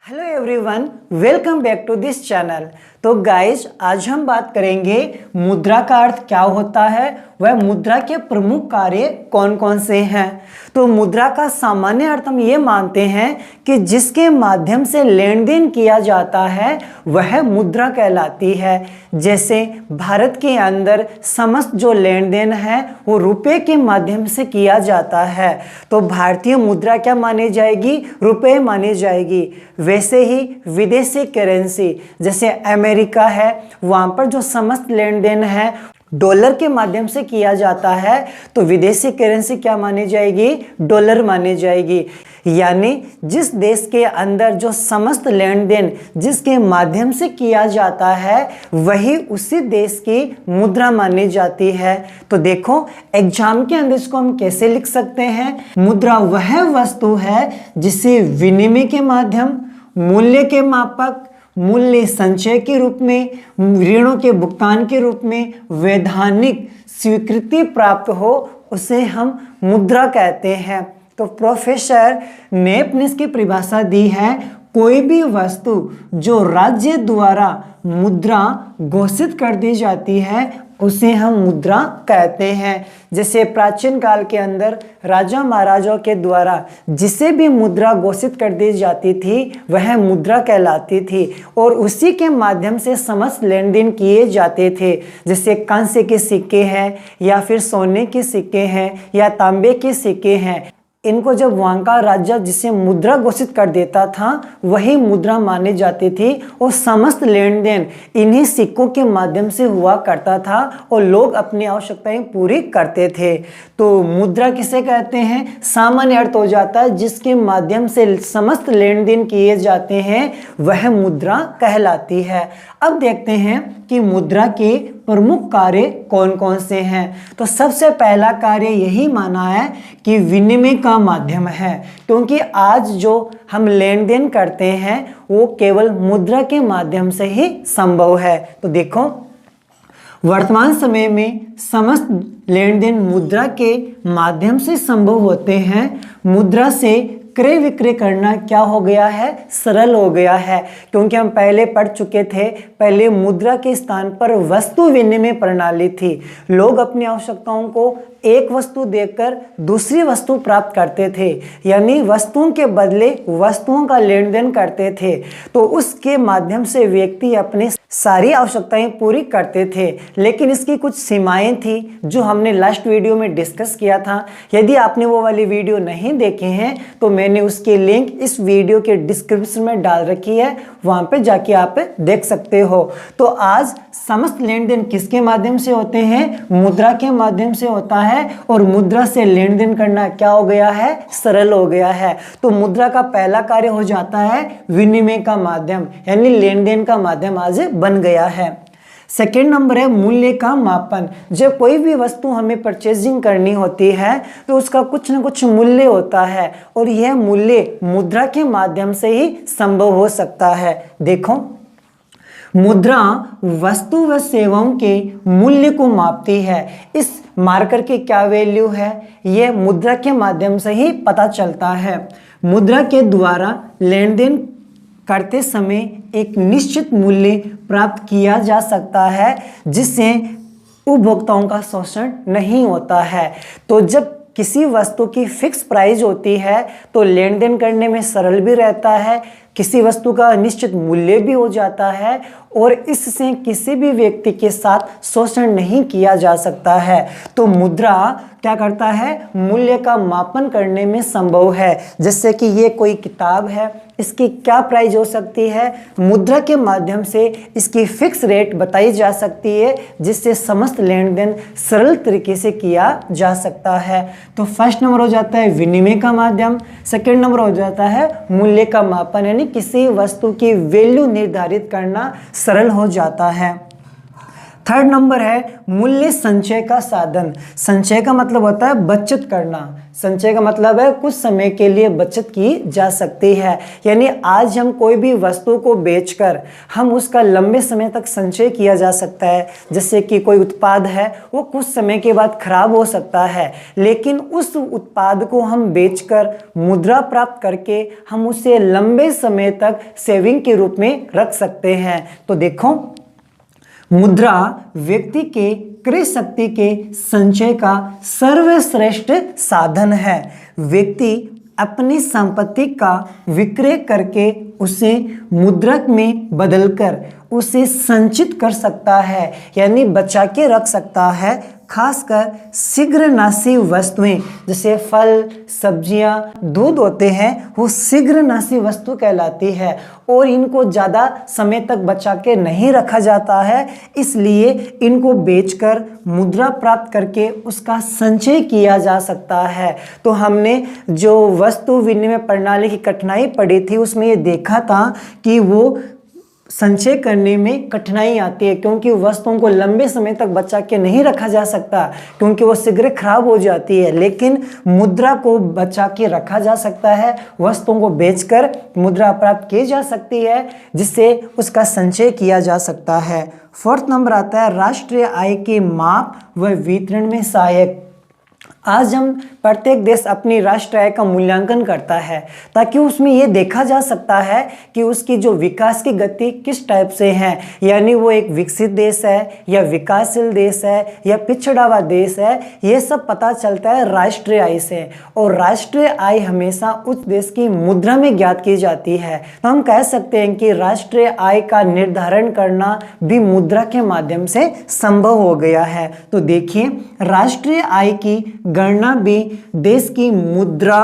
Hello everyone, welcome back to this channel. तो guys, आज हम बात करेंगे मुद्रा का अर्थ क्या होता है, वह मुद्रा के प्रमुख कार्य कौन कौन से हैं। तो मुद्रा का सामान्य अर्थ हम ये मानते हैं कि जिसके माध्यम से लेन देन किया जाता है वह मुद्रा कहलाती है। जैसे भारत के अंदर समस्त जो लेन देन है वो रुपए के माध्यम से किया जाता है, तो भारतीय मुद्रा क्या मानी जाएगी? रुपए मानी जाएगी। वैसे ही विदेशी करेंसी जैसे अमेरिका है, वहाँ पर जो समस्त लेन देन है डॉलर के माध्यम से किया जाता है, तो विदेशी करेंसी क्या मानी जाएगी? डॉलर मानी जाएगी। यानी जिस देश के अंदर जो समस्त लेन देन जिसके माध्यम से किया जाता है वही उसी देश की मुद्रा मानी जाती है। तो देखो एग्जाम के अंदर इसको हम कैसे लिख सकते हैं? मुद्रा वह वस्तु है जिसे विनिमय के माध्यम, मूल्य के मापक, मूल्य संचय के रूप में, ऋणों के भुगतान के रूप में वैधानिक स्वीकृति प्राप्त हो, उसे हम मुद्रा कहते हैं। तो प्रोफेसर नेप ने इसकी परिभाषा दी है, कोई भी वस्तु जो राज्य द्वारा मुद्रा घोषित कर दी जाती है उसे हम मुद्रा कहते हैं। जैसे प्राचीन काल के अंदर राजा महाराजाओं के द्वारा जिसे भी मुद्रा घोषित कर दी जाती थी वह मुद्रा कहलाती थी और उसी के माध्यम से समस्त लेन देन किए जाते थे। जैसे कांसे के सिक्के हैं या फिर सोने के सिक्के हैं या तांबे के सिक्के हैं, इनको जब वहाँ का राजा जिसे मुद्रा घोषित कर देता था वही मुद्रा मानी जाती थी और समस्त लेन देन इन्हीं सिक्कों के माध्यम से हुआ करता था और लोग अपनी आवश्यकताएं पूरी करते थे। तो मुद्रा किसे कहते हैं? सामान्य अर्थ हो जाता है जिसके माध्यम से समस्त लेन देन किए जाते हैं वह मुद्रा कहलाती है। अब देखते हैं कि मुद्रा के प्रमुख कार्य कौन कौन से हैं। तो सबसे पहला कार्य यही माना है कि विनिमय का माध्यम है, क्योंकि आज जो हम लेन देन करते हैं वो केवल मुद्रा के माध्यम से ही संभव है। तो देखो वर्तमान समय में समस्त लेन देन मुद्रा के माध्यम से संभव होते हैं। मुद्रा से क्रय विक्रय करना क्या हो गया है? सरल हो गया है, क्योंकि हम पहले पढ़ चुके थे, पहले मुद्रा के स्थान पर वस्तु विनिमय प्रणाली थी। लोग अपनी आवश्यकताओं को एक वस्तु देकर दूसरी वस्तु प्राप्त करते थे, यानी वस्तुओं के बदले वस्तुओं का लेन देन करते थे। तो उसके माध्यम से व्यक्ति अपनी सारी आवश्यकताएं पूरी करते थे, लेकिन इसकी कुछ सीमाएं थी जो हमने लास्ट वीडियो में डिस्कस किया था। यदि आपने वो वाली वीडियो नहीं देखे हैं तो मैंने उसकी लिंक इस वीडियो के डिस्क्रिप्शन में डाल रखी है, वहां पे जाके आप देख सकते हो। तो आज समस्त लेन देन किसके माध्यम से होते हैं? मुद्रा के माध्यम से होता है और मुद्रा से लेन देन करना क्या हो गया है? सरल हो गया है। तो मुद्रा का पहला कार्य हो जाता है विनिमय का माध्यम, यानी लेन देन का माध्यम आज बन गया है। सेकेंड नंबर है मूल्य का मापन। जब कोई भी वस्तु हमें परचेजिंग करनी होती है तो उसका कुछ न कुछ मूल्य होता है और यह मूल्य मुद्रा के माध्यम से ही संभव हो सकता है। देखो मुद्रा वस्तु व सेवाओं के मूल्य को मापती है। इस मार्कर की क्या वैल्यू है यह मुद्रा के माध्यम से ही पता चलता है। मुद्रा के द्वारा लेन देन करते समय एक निश्चित मूल्य प्राप्त किया जा सकता है जिससे उपभोक्ताओं का शोषण नहीं होता है। तो जब किसी वस्तु की फिक्स प्राइस होती है तो लेन देन करने में सरल भी रहता है, किसी वस्तु का निश्चित मूल्य भी हो जाता है और इससे किसी भी व्यक्ति के साथ शोषण नहीं किया जा सकता है। तो मुद्रा क्या करता है? मूल्य का मापन करने में संभव है। जैसे कि ये कोई किताब है, इसकी क्या प्राइस हो सकती है? मुद्रा के माध्यम से इसकी फिक्स रेट बताई जा सकती है जिससे समस्त लेन देन सरल तरीके से किया जा सकता है। तो फर्स्ट नंबर हो जाता है विनिमय का माध्यम, सेकेंड नंबर हो जाता है मूल्य का मापन, यानी किसी वस्तु की वैल्यू निर्धारित करना सरल हो जाता है। थर्ड नंबर है मूल्य संचय का साधन। संचय का मतलब होता है बचत करना। संचय का मतलब है कुछ समय के लिए बचत की जा सकती है, यानी आज हम कोई भी वस्तु को बेचकर हम उसका लंबे समय तक संचय किया जा सकता है। जैसे कि कोई उत्पाद है वो कुछ समय के बाद खराब हो सकता है, लेकिन उस उत्पाद को हम बेचकर मुद्रा प्राप्त करके हम उसे लंबे समय तक सेविंग के रूप में रख सकते हैं। तो देखो, मुद्रा व्यक्ति के क्रय शक्ति के संचय का सर्वश्रेष्ठ साधन है। व्यक्ति अपनी संपत्ति का विक्रय करके उसे मुद्रा में बदलकर उसे संचित कर सकता है, यानी बचा के रख सकता है। खासकर शीघ्रनाशी वस्तुएं जैसे फल, सब्जियां, दूध होते हैं, वो शीघ्रनाशी वस्तु कहलाती है और इनको ज़्यादा समय तक बचा के नहीं रखा जाता है, इसलिए इनको बेचकर मुद्रा प्राप्त करके उसका संचय किया जा सकता है। तो हमने जो वस्तु विनिमय प्रणाली की कठिनाई पड़ी थी उसमें ये देखा था कि वो संचय करने में कठिनाई आती है, क्योंकि वस्तुओं को लंबे समय तक बचा के नहीं रखा जा सकता, क्योंकि वो शीघ्र खराब हो जाती है। लेकिन मुद्रा को बचा के रखा जा सकता है, वस्तुओं को बेचकर मुद्रा प्राप्त की जा सकती है, जिससे उसका संचय किया जा सकता है। फोर्थ नंबर आता है राष्ट्रीय आय के माप व वितरण में सहायक। आज हम प्रत्येक देश अपनी राष्ट्रीय आय का मूल्यांकन करता है ताकि उसमें यह देखा जा सकता है कि उसकी जो विकास की गति किस टाइप से है, यानी वो एक विकसित देश है या विकासशील देश है या पिछड़ा हुआ देश है। ये सब पता चलता है राष्ट्रीय आय से, और राष्ट्रीय आय हमेशा उस देश की मुद्रा में ज्ञात की जाती है। तो हम कह सकते हैं कि राष्ट्रीय आय का निर्धारण करना भी मुद्रा के माध्यम से संभव हो गया है। तो देखिए, राष्ट्रीय आय की गणना भी देश की मुद्रा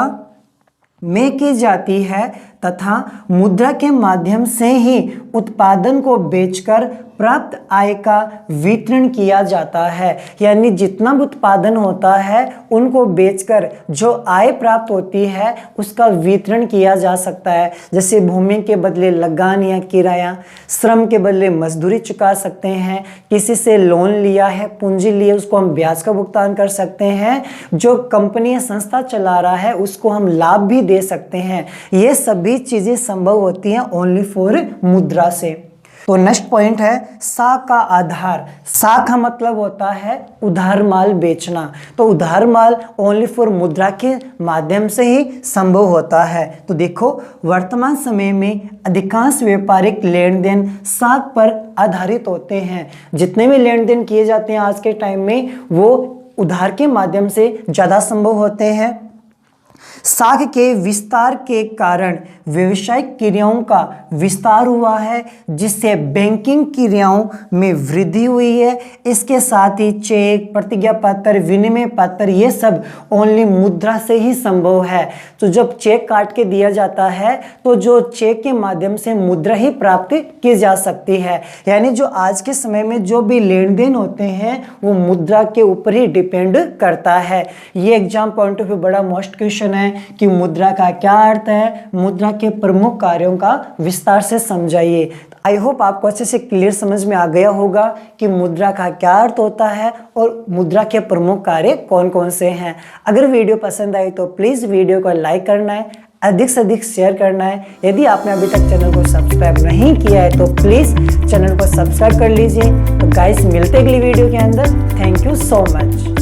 में की जाती है तथा मुद्रा के माध्यम से ही उत्पादन को बेचकर प्राप्त आय का वितरण किया जाता है। यानी जितना भी उत्पादन होता है उनको बेचकर जो आय प्राप्त होती है उसका वितरण किया जा सकता है। जैसे भूमि के बदले लगान या किराया, श्रम के बदले मजदूरी चुका सकते हैं, किसी से लोन लिया है, पूंजी लिए, उसको हम ब्याज का भुगतान कर सकते हैं, जो कंपनी या संस्था चला रहा है उसको हम लाभ भी दे सकते हैं। ये सभी चीजें संभव होती हैं ओनली फॉर मुद्रा से। तो नेक्स्ट पॉइंट है साख का आधार। साख का मतलब होता है उधार माल बेचना। तो उधार माल ओनली फॉर मुद्रा के माध्यम से ही संभव होता है। तो देखो, वर्तमान समय में अधिकांश व्यापारिक लेन देन साख पर आधारित होते हैं। जितने भी लेन देन किए जाते हैं आज के टाइम में वो उधार के माध्यम से ज़्यादा संभव होते हैं। साख के विस्तार के कारण व्यावसायिक क्रियाओं का विस्तार हुआ है, जिससे बैंकिंग क्रियाओं में वृद्धि हुई है। इसके साथ ही चेक, प्रतिज्ञा पत्र, विनिमय पत्र, ये सब ओनली मुद्रा से ही संभव है। तो जब चेक काट के दिया जाता है तो जो चेक के माध्यम से मुद्रा ही प्राप्त की जा सकती है। यानी जो आज के समय में जो भी लेन देन होते हैं वो मुद्रा के ऊपर ही डिपेंड करता है। ये एग्जाम पॉइंट ऑफ व्यू बड़ा मोस्ट क्वेश्चन है कि मुद्रा का क्या अर्थ है, मुद्रा के प्रमुख कार्यों का विस्तार से समझाइए। आई होप आपको अच्छे से क्लियर समझ में आ गया होगा कि मुद्रा का क्या अर्थ होता है और मुद्रा के प्रमुख कार्य कौन कौन से हैं। अगर वीडियो पसंद आई तो प्लीज़ वीडियो को लाइक करना है, अधिक से अधिक शेयर करना है। यदि आपने अभी तक चैनल को सब्सक्राइब नहीं किया है तो प्लीज़ चैनल को सब्सक्राइब कर लीजिए। तो गाइस, मिलते अगली वीडियो के अंदर। Thank you so much.